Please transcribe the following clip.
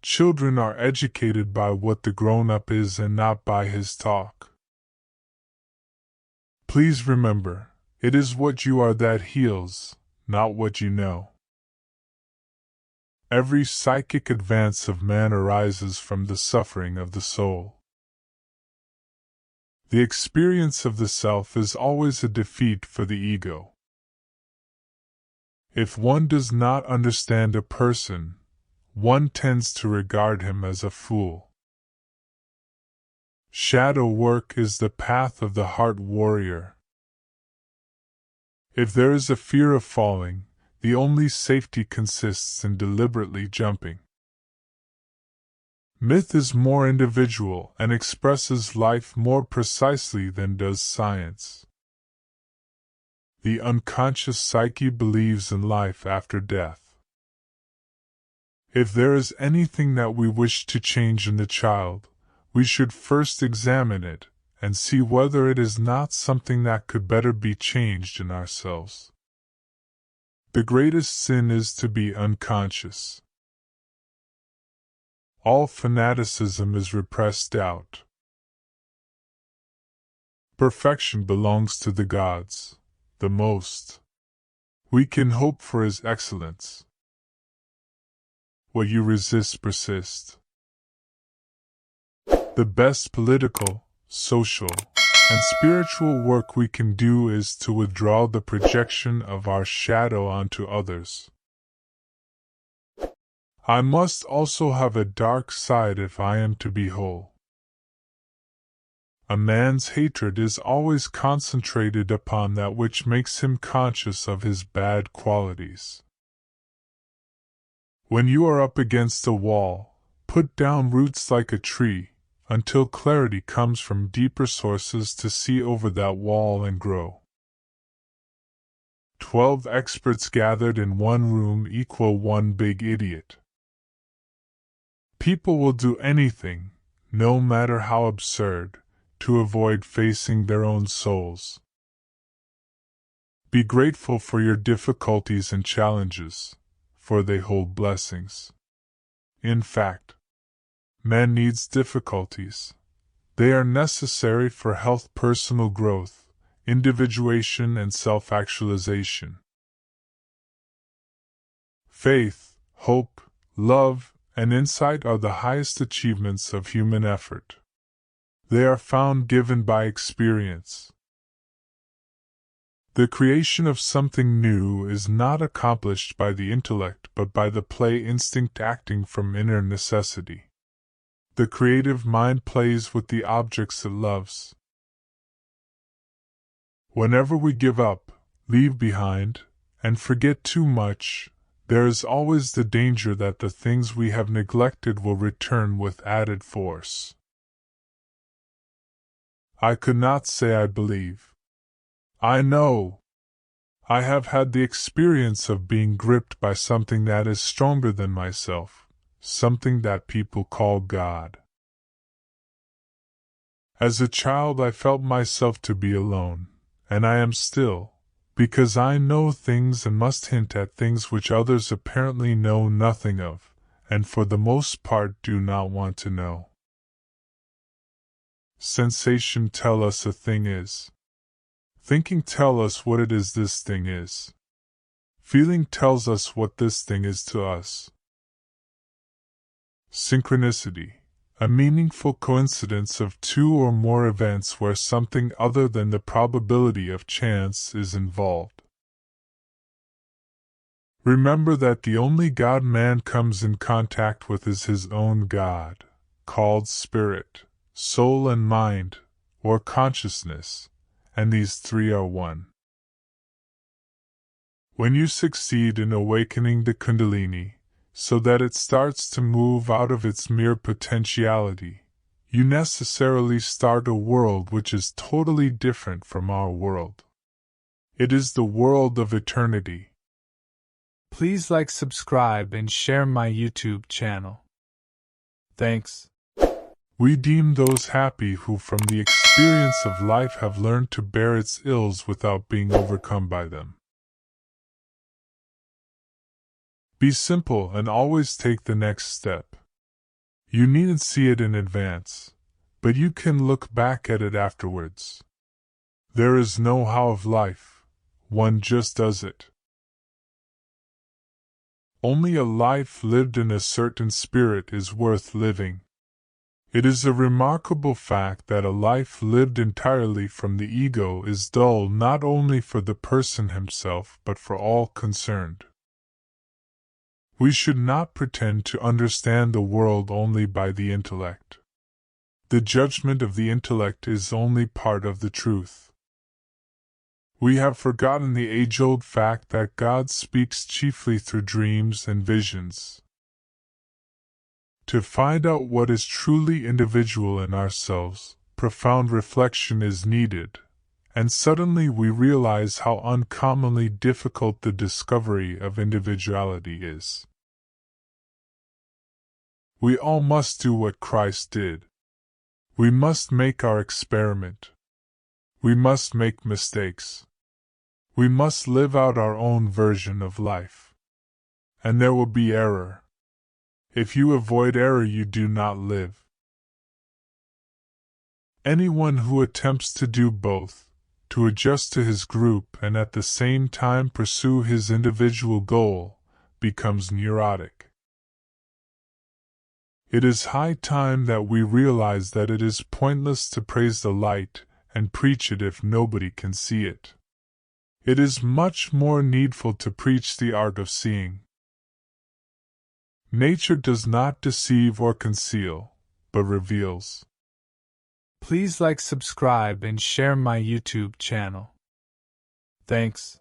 Children are educated by what the grown-up is and not by his talk. Please remember, it is what you are that heals, not what you know. Every psychic advance of man arises from the suffering of the soul. The experience of the self is always a defeat for the ego. If one does not understand a person, one tends to regard him as a fool. Shadow work is the path of the heart warrior. If there is a fear of falling, the only safety consists in deliberately jumping. Myth is more individual and expresses life more precisely than does science. The unconscious psyche believes in life after death. If there is anything that we wish to change in the child, we should first examine it and see whether it is not something that could better be changed in ourselves. The greatest sin is to be unconscious. All fanaticism is repressed doubt. Perfection belongs to the gods, the most we can hope for is excellence. What you resist persists. The best political, social, and spiritual work we can do is to withdraw the projection of our shadow onto others. I must also have a dark side if I am to be whole. A man's hatred is always concentrated upon that which makes him conscious of his bad qualities. When you are up against a wall, put down roots like a tree, until clarity comes from deeper sources to see over that wall and grow. 12 experts gathered in one room equal one big idiot. People will do anything, no matter how absurd, to avoid facing their own souls. Be grateful for your difficulties and challenges, for they hold blessings. In fact, man needs difficulties. They are necessary for health, personal growth, individuation, and self-actualization. Faith, hope, love, and insight are the highest achievements of human effort. They are found given by experience. The creation of something new is not accomplished by the intellect but by the play instinct acting from inner necessity. The creative mind plays with the objects it loves. Whenever we give up, leave behind, and forget too much, there is always the danger that the things we have neglected will return with added force. I could not say I believe. I know. I have had the experience of being gripped by something that is stronger than myself, something that people call God. As a child I felt myself to be alone, and I am still, because I know things and must hint at things which others apparently know nothing of, and for the most part do not want to know. Sensation tell us a thing is. Thinking tell us what it is this thing is. Feeling tells us what this thing is to us. Synchronicity, a meaningful coincidence of two or more events where something other than the probability of chance is involved. Remember that the only God man comes in contact with is his own God, called spirit, soul and mind, or consciousness, and these three are one. When you succeed in awakening the Kundalini, so that it starts to move out of its mere potentiality, you necessarily start a world which is totally different from our world. It is the world of eternity. Please like, subscribe, and share my YouTube channel. Thanks. We deem those happy who from the experience of life have learned to bear its ills without being overcome by them. Be simple and always take the next step. You needn't see it in advance, but you can look back at it afterwards. There is no how of life, one just does it. Only a life lived in a certain spirit is worth living. It is a remarkable fact that a life lived entirely from the ego is dull not only for the person himself but for all concerned. We should not pretend to understand the world only by the intellect. The judgment of the intellect is only part of the truth. We have forgotten the age-old fact that God speaks chiefly through dreams and visions. To find out what is truly individual in ourselves, profound reflection is needed, and suddenly we realize how uncommonly difficult the discovery of individuality is. We all must do what Christ did. We must make our experiment. We must make mistakes. We must live out our own version of life. And there will be error. If you avoid error, you do not live. Anyone who attempts to do both, to adjust to his group and at the same time pursue his individual goal, becomes neurotic. It is high time that we realize that it is pointless to praise the light and preach it if nobody can see it. It is much more needful to preach the art of seeing. Nature does not deceive or conceal, but reveals. Please like, subscribe, and share my YouTube channel. Thanks.